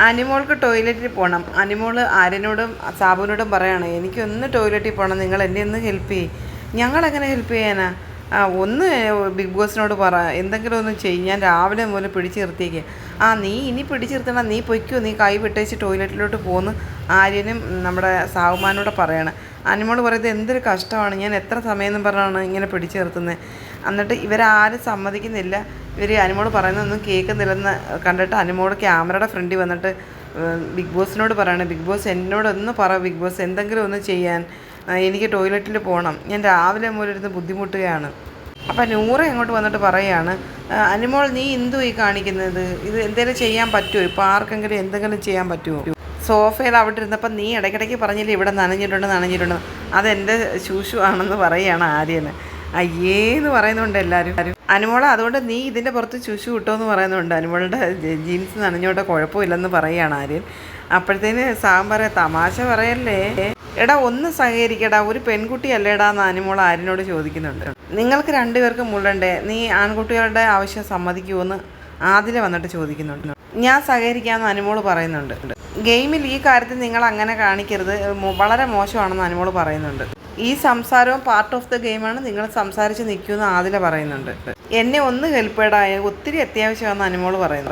അനിമോൾക്ക് ടോയ്ലറ്റിൽ പോകണം. അനിമോൾ ആര്യനോടും സാബുവിനോടും പറയാണ്, എനിക്കൊന്ന് ടോയ്ലറ്റിൽ പോകണം, നിങ്ങൾ എന്നെ ഒന്ന് ഹെൽപ്പ് ചെയ്യും. ഞങ്ങളെങ്ങനെ ഹെൽപ്പ് ചെയ്യാനാ? ഒന്ന് ബിഗ് ബോസിനോട് പറ, എന്തെങ്കിലും ഒന്ന് ചെയ്യും. ഞാൻ രാവിലെ മുതൽ പിടിച്ച് നിർത്തിയേക്ക്. നീ ഇനി പിടിച്ച് നിർത്തണം, നീ പൊയ്ക്കോ, നീ കൈ വിട്ടേച്ച് ടോയ്ലറ്റിലോട്ട് പോന്ന് ആര്യനും നമ്മുടെ സാവുമാനോട് പറയാണ്. അനിമോൾ പറയുന്നത് എന്തൊരു കഷ്ടമാണ്, ഞാൻ എത്ര സമയം എന്ന് പറഞ്ഞാണ് ഇങ്ങനെ പിടിച്ച് നിർത്തുന്നത്. എന്നിട്ട് ഇവരാരും സമ്മതിക്കുന്നില്ല. ഇവർ അനിമോൾ പറയുന്നതൊന്നും കേൾക്കുന്നില്ലെന്ന് കണ്ടിട്ട് അനിമോൾ ക്യാമറയുടെ ഫ്രണ്ടിൽ വന്നിട്ട് ബിഗ് ബോസിനോട് പറയണം, ബിഗ് ബോസ് എന്നോടൊന്ന് പറ, ബിഗ് ബോസ് എന്തെങ്കിലും ഒന്ന് ചെയ്യാൻ, എനിക്ക് ടോയ്ലറ്റിൽ പോകണം, ഞാൻ രാവിലെ മുതലിരുന്ന് ബുദ്ധിമുട്ടുകയാണ്. അപ്പം നൂറ അങ്ങോട്ട് വന്നിട്ട് പറയുകയാണ്, അനിമോൾ നീ എന്തു ഈ കാണിക്കുന്നത്, ഇത് എന്തെങ്കിലും ചെയ്യാൻ പറ്റുമോ, ഇപ്പോൾ ആർക്കെങ്കിലും എന്തെങ്കിലും ചെയ്യാൻ പറ്റുമോ? സോഫയിൽ അവിടെ ഇരുന്നപ്പം നീ ഇടയ്ക്കിടയ്ക്ക് പറഞ്ഞില്ലേ ഇവിടെ നനഞ്ഞിട്ടുണ്ട്, അതെൻ്റെ ശൂശു ആണെന്ന് പറയുകയാണ് ആര്യന്. അയ്യേന്ന് പറയുന്നുണ്ട് എല്ലാവരും. അനുമോളെ അതുകൊണ്ട് നീ ഇതിൻ്റെ പുറത്ത് ശുശു കിട്ടുമോ എന്ന് പറയുന്നുണ്ട്. അനുമോളുടെ ജീൻസ് നനഞ്ഞോട്ടെ, കുഴപ്പമില്ലെന്ന് പറയുകയാണ് ആര്യൻ. അപ്പോഴത്തേന് സാം പറയാം, തമാശ പറയല്ലേ, എടാ ഒന്ന് സഹകരിക്കടാ, ഒരു പെൺകുട്ടിയല്ലേടാ എന്ന് അനുമോൾ ആര്യനോട് ചോദിക്കുന്നുണ്ട്. നിങ്ങൾക്ക് രണ്ടുപേർക്കും മുള്ളണ്ടേ, നീ ആൺകുട്ടികളുടെ ആവശ്യം സമ്മതിക്കുമോയെന്ന് ആദില വന്നിട്ട് ചോദിക്കുന്നുണ്ട്. ഞാൻ സഹകരിക്കാമെന്ന് അനുമോൾ പറയുന്നുണ്ട്. ഗെയിമിൽ ഈ കാര്യത്തിൽ നിങ്ങൾ അങ്ങനെ കാണിക്കരുത്, വളരെ മോശമാണെന്ന് അനുമോൾ പറയുന്നുണ്ട്. ഈ സംസാരവും പാർട്ട് ഓഫ് ദ ഗെയിമാണ്, നിങ്ങൾ സംസാരിച്ച് നിൽക്കുമെന്ന് ആദില പറയുന്നുണ്ട്. എന്നെ ഒന്ന് ഹെൽപ്പ് ചെയ്യടാ, ഒത്തിരി അത്യാവശ്യമാണെന്ന് അനുമോൾ പറയുന്നത്.